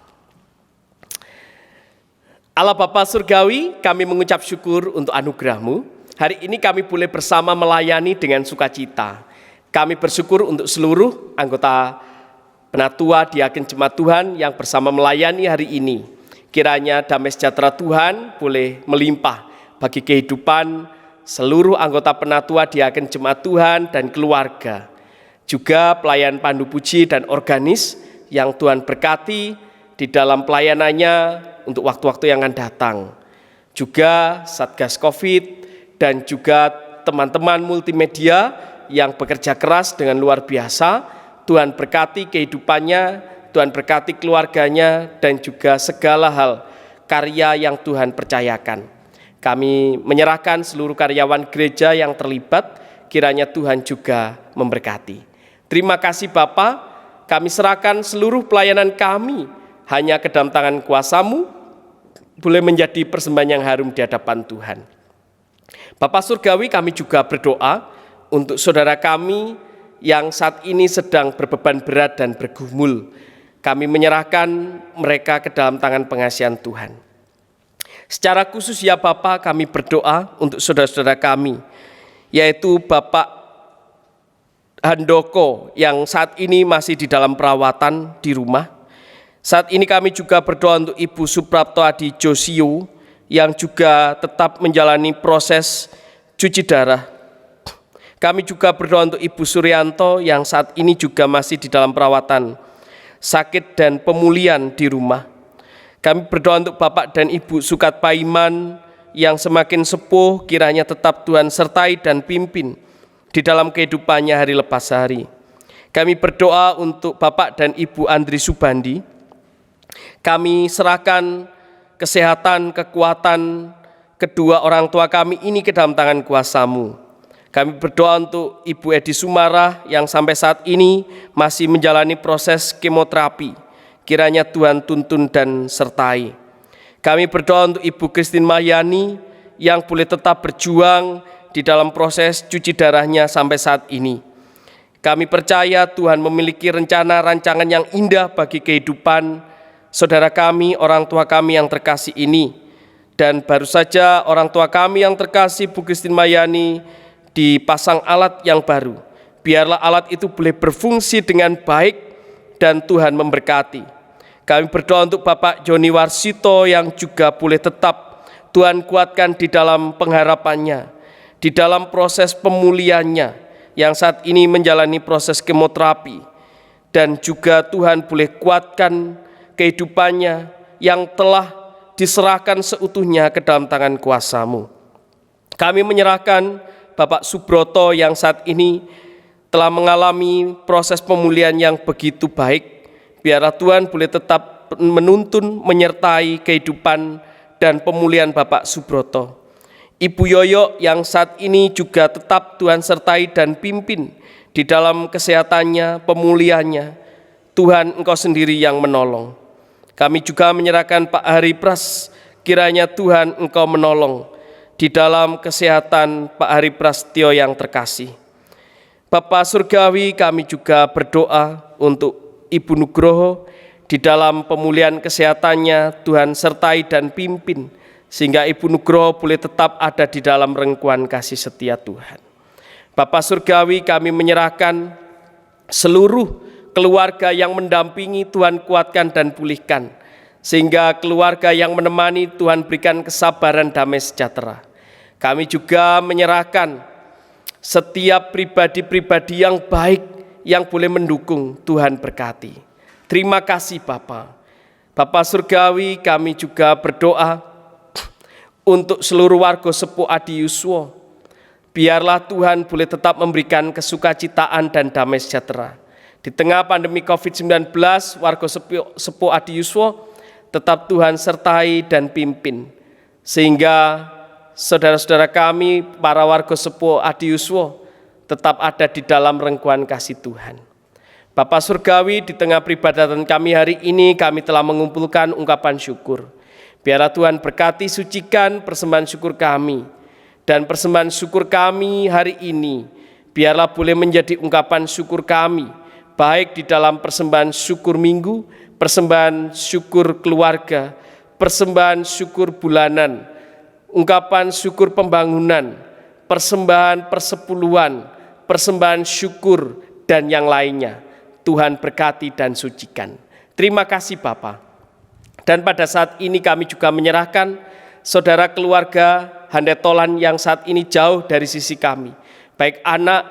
Allah Bapa Surgawi, kami mengucap syukur untuk anugerah-Mu. Hari ini kami boleh bersama melayani dengan sukacita. Kami bersyukur untuk seluruh anggota Penatua Diaken Jemaat Tuhan yang bersama melayani hari ini. Kiranya damai sejahtera Tuhan boleh melimpah bagi kehidupan seluruh anggota Penatua Diaken Jemaat Tuhan dan keluarga, juga pelayan pandu puji dan organis yang Tuhan berkati di dalam pelayanannya untuk waktu-waktu yang akan datang. juga Satgas Covid, dan juga teman-teman multimedia yang bekerja keras dengan luar biasa. Tuhan berkati kehidupannya, Tuhan berkati keluarganya, dan juga segala hal karya yang Tuhan percayakan. Kami menyerahkan seluruh karyawan gereja yang terlibat, kiranya Tuhan juga memberkati. Terima kasih Bapa, kami serahkan seluruh pelayanan kami hanya ke dalam tangan kuasa-Mu, boleh menjadi persembahan yang harum di hadapan Tuhan. Bapa Surgawi, kami juga berdoa untuk saudara kami yang saat ini sedang berbeban berat dan bergumul. Kami menyerahkan mereka ke dalam tangan pengasihan Tuhan. Secara khusus ya Bapa, kami berdoa untuk saudara-saudara kami, yaitu Bapak Handoko yang saat ini masih di dalam perawatan di rumah. Saat ini kami juga berdoa untuk Ibu Suprapto Adi Josio yang juga tetap menjalani proses cuci darah. Kami juga berdoa untuk Ibu Suryanto yang saat ini juga masih di dalam perawatan sakit dan pemulihan di rumah. Kami berdoa untuk Bapak dan Ibu Sukat Paiman yang semakin sepuh, kiranya tetap Tuhan sertai dan pimpin di dalam kehidupannya hari lepas hari. Kami berdoa untuk Bapak dan Ibu Andri Subandi. Kami serahkan kesehatan, kekuatan kedua orang tua kami ini ke dalam tangan kuasa-Mu. Kami berdoa untuk Ibu Edi Sumarah yang sampai saat ini masih menjalani proses kemoterapi. Kiranya Tuhan tuntun dan sertai. Kami berdoa untuk Ibu Christine Mahyani yang boleh tetap berjuang di dalam proses cuci darahnya sampai saat ini. Kami percaya Tuhan memiliki rencana rancangan yang indah bagi kehidupan saudara kami, orang tua kami yang terkasih ini. Dan baru saja orang tua kami yang terkasih, Bu Christine Mahyani, dipasang alat yang baru. Biarlah alat itu boleh berfungsi dengan baik dan Tuhan memberkati. Kami berdoa untuk Bapak Joni Warsito yang juga boleh tetap Tuhan kuatkan di dalam pengharapannya, di dalam proses pemulihannya yang saat ini menjalani proses kemoterapi. Dan juga Tuhan boleh kuatkan kehidupannya yang telah diserahkan seutuhnya ke dalam tangan kuasa-Mu. Kami menyerahkan Bapak Subroto yang saat ini telah mengalami proses pemulihan yang begitu baik. Biarlah Tuhan boleh tetap menuntun, menyertai kehidupan dan pemulihan Bapak Subroto. Ibu Yoyo yang saat ini juga tetap Tuhan sertai dan pimpin di dalam kesehatannya, pemulihannya. Tuhan, Engkau sendiri yang menolong. Kami juga menyerahkan Pak Hari Pras, kiranya Tuhan Engkau menolong di dalam kesehatan Pak Hari Prastio yang terkasih. Bapak Surgawi, kami juga berdoa untuk Ibu Nugroho di dalam pemulihan kesehatannya. Tuhan sertai dan pimpin sehingga Ibu Nugroho boleh tetap ada di dalam rengkuan kasih setia Tuhan. Bapak Surgawi, kami menyerahkan seluruh keluarga yang mendampingi, Tuhan kuatkan dan pulihkan. Sehingga keluarga yang menemani, Tuhan berikan kesabaran, damai sejahtera. Kami juga menyerahkan setiap pribadi-pribadi yang baik yang boleh mendukung, Tuhan berkati. Terima kasih Bapa. Bapak Surgawi, kami juga berdoa untuk seluruh warga Sepuh Adi Yuswo. Biarlah Tuhan boleh tetap memberikan kesukacitaan dan damai sejahtera. Di tengah pandemi COVID-19, warga Sepuh Adi Yuswo tetap Tuhan sertai dan pimpin. Sehingga saudara-saudara kami, para warga Sepuh Adi Yuswo, tetap ada di dalam rengkuan kasih Tuhan. Bapak Surgawi, di tengah peribadatan kami hari ini, kami telah mengumpulkan ungkapan syukur. Biarlah Tuhan berkati, sucikan persembahan syukur kami. Dan persembahan syukur kami hari ini, biarlah boleh menjadi ungkapan syukur kami, baik di dalam persembahan syukur minggu, persembahan syukur keluarga, persembahan syukur bulanan, ungkapan syukur pembangunan, persembahan persepuluhan, persembahan syukur, dan yang lainnya. Tuhan berkati dan sucikan. Terima kasih Bapa. Dan pada saat ini kami juga menyerahkan saudara keluarga Handetolan yang saat ini jauh dari sisi kami. Baik anak,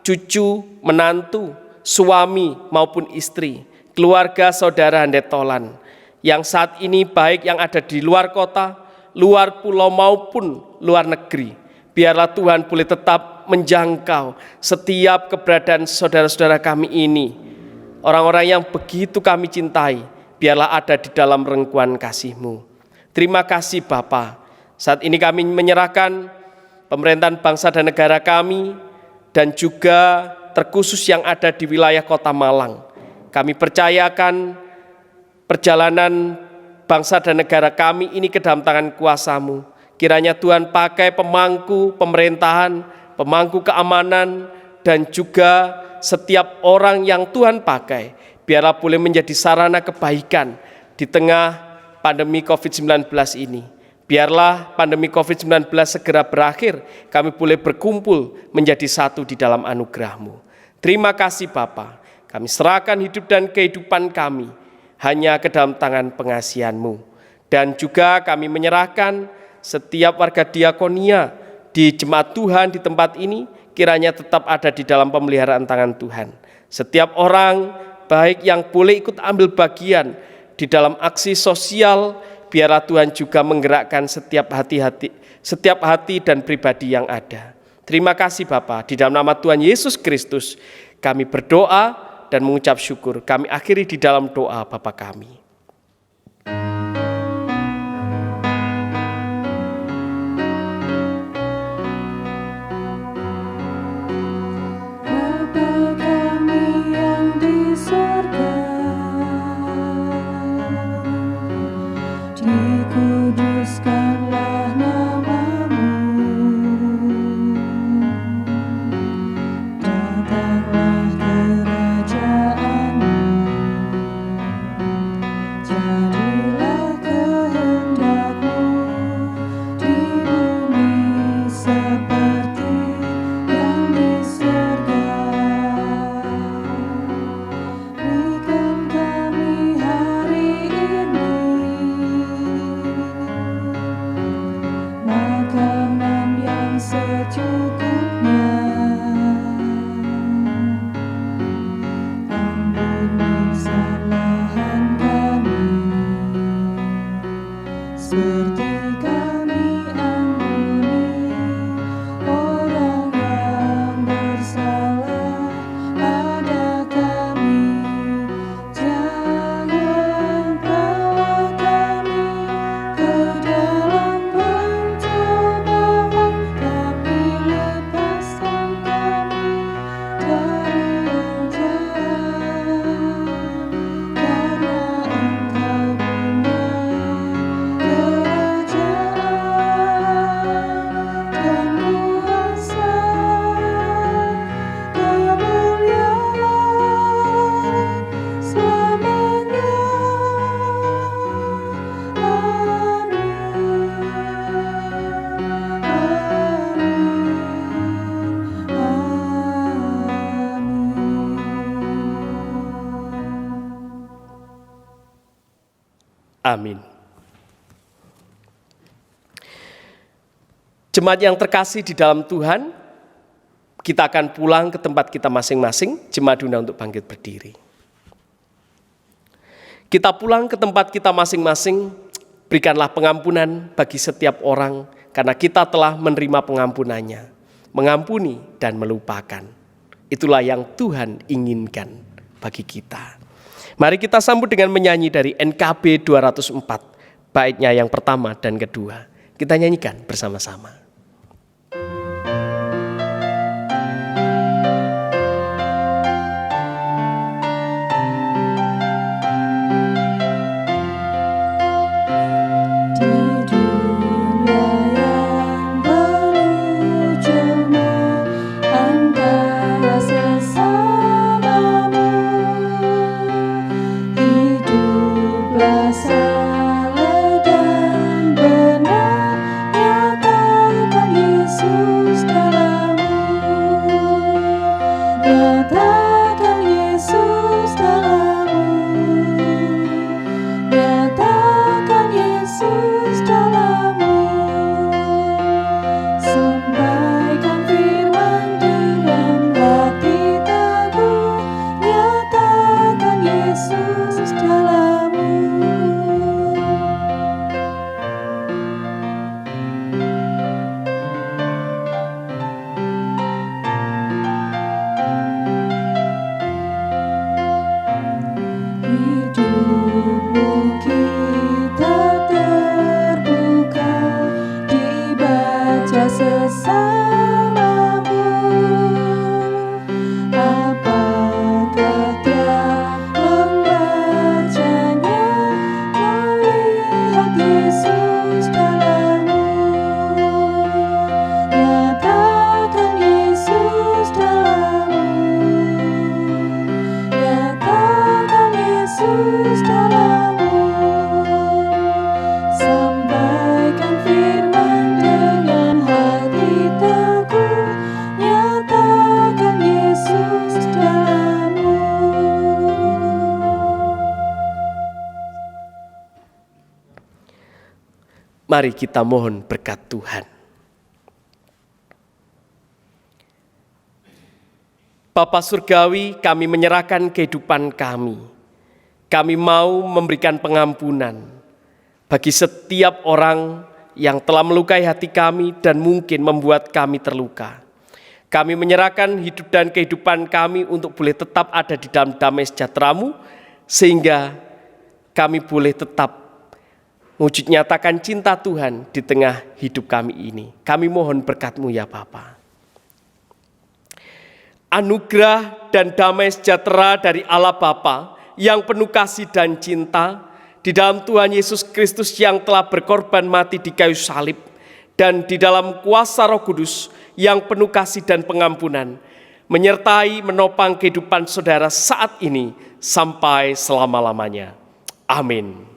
cucu, menantu, suami maupun istri. Keluarga saudara Handetolan yang saat ini baik yang ada di luar kota luar pulau maupun luar negeri. Biarlah Tuhan boleh tetap menjangkau setiap keberadaan saudara-saudara kami ini. Orang-orang yang begitu kami cintai, biarlah ada di dalam rengkuan kasih-Mu. Terima kasih Bapa. Saat ini kami menyerahkan pemerintahan bangsa dan negara kami, dan juga terkhusus yang ada di wilayah Kota Malang. Kami percayakan perjalanan bangsa dan negara kami ini ke dalam tangan kuasa-Mu. Kiranya Tuhan pakai pemangku pemerintahan, pemangku keamanan, dan juga setiap orang yang Tuhan pakai, biarlah boleh menjadi sarana kebaikan di tengah pandemi COVID-19 ini. Biarlah pandemi COVID-19 segera berakhir, kami boleh berkumpul menjadi satu di dalam anugerah-Mu. Terima kasih Bapa, kami serahkan hidup dan kehidupan kami hanya ke dalam tangan pengasihan-Mu. Dan juga kami menyerahkan setiap warga diakonia di jemaat Tuhan di tempat ini, kiranya tetap ada di dalam pemeliharaan tangan Tuhan. Setiap orang baik yang boleh ikut ambil bagian di dalam aksi sosial, biarlah Tuhan juga menggerakkan setiap hati dan pribadi yang ada. Terima kasih Bapa, di dalam nama Tuhan Yesus Kristus kami berdoa dan mengucap syukur. Kami akhiri di dalam doa Bapa kami. Dikuduskanlah nama-Mu, datanglah kerajaan-Mu, jadilah kehendak-Mu di bumi seperti yang di surga. Berikan kami hari ini makanan yang secukupnya. Ampuni kesalahan kami, seperti kami ampuni orang yang bersalah pada kami. Jangan bawa kami ke dalam pencobaan, tapi lepaskan kami dari yang jahat. Karena Engkau punya kerajaan dan kuasa, kemuliaan selamanya. Amin. Jemaat yang terkasih di dalam Tuhan, kita akan pulang ke tempat kita masing-masing. Jemaat diundang untuk bangkit berdiri. Kita pulang ke tempat kita masing-masing, berikanlah pengampunan bagi setiap orang, karena kita telah menerima pengampunannya. Mengampuni dan melupakan. Itulah yang Tuhan inginkan bagi kita. Mari kita sambut dengan menyanyi dari NKB 204, baitnya yang pertama dan kedua. Kita nyanyikan bersama-sama. Mari kita mohon berkat Tuhan. Bapa Surgawi, kami menyerahkan kehidupan kami. Kami mau memberikan pengampunan bagi setiap orang yang telah melukai hati kami dan mungkin membuat kami terluka. Kami menyerahkan hidup dan kehidupan kami untuk boleh tetap ada di dalam damai sejahtera-Mu, sehingga kami boleh tetap wujud nyatakan cinta Tuhan di tengah hidup kami ini. Kami mohon berkat-Mu ya Bapa. Anugerah dan damai sejahtera dari Allah Bapa yang penuh kasih dan cinta di dalam Tuhan Yesus Kristus yang telah berkorban mati di kayu salib, dan di dalam kuasa Roh Kudus yang penuh kasih dan pengampunan, menyertai menopang kehidupan saudara saat ini sampai selama-lamanya. Amin.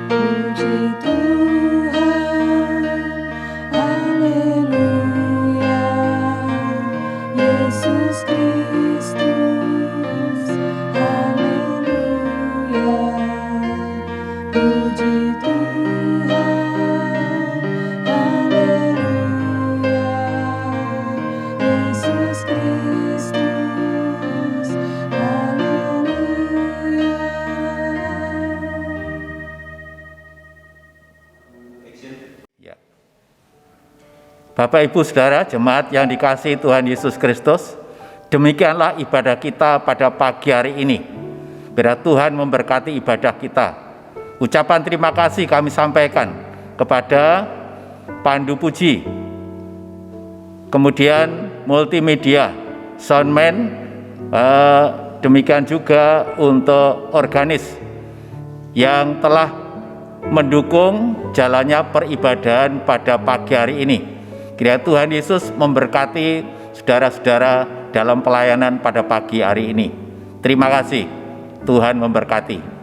Puji Tuhan, haleluya, Yesus Kristus, haleluya. Puji Tuhan, haleluya, Yesus Kristus, haleluya. Bapak, Ibu, Saudara, jemaat yang dikasihi Tuhan Yesus Kristus, demikianlah ibadah kita pada pagi hari ini. Biar Tuhan memberkati ibadah kita. Ucapan terima kasih kami sampaikan kepada Pandu Puji, kemudian multimedia, soundman, demikian juga untuk organis yang telah mendukung jalannya peribadahan pada pagi hari ini. Kiranya Tuhan Yesus memberkati saudara-saudara dalam pelayanan pada pagi hari ini. Terima kasih. Tuhan memberkati.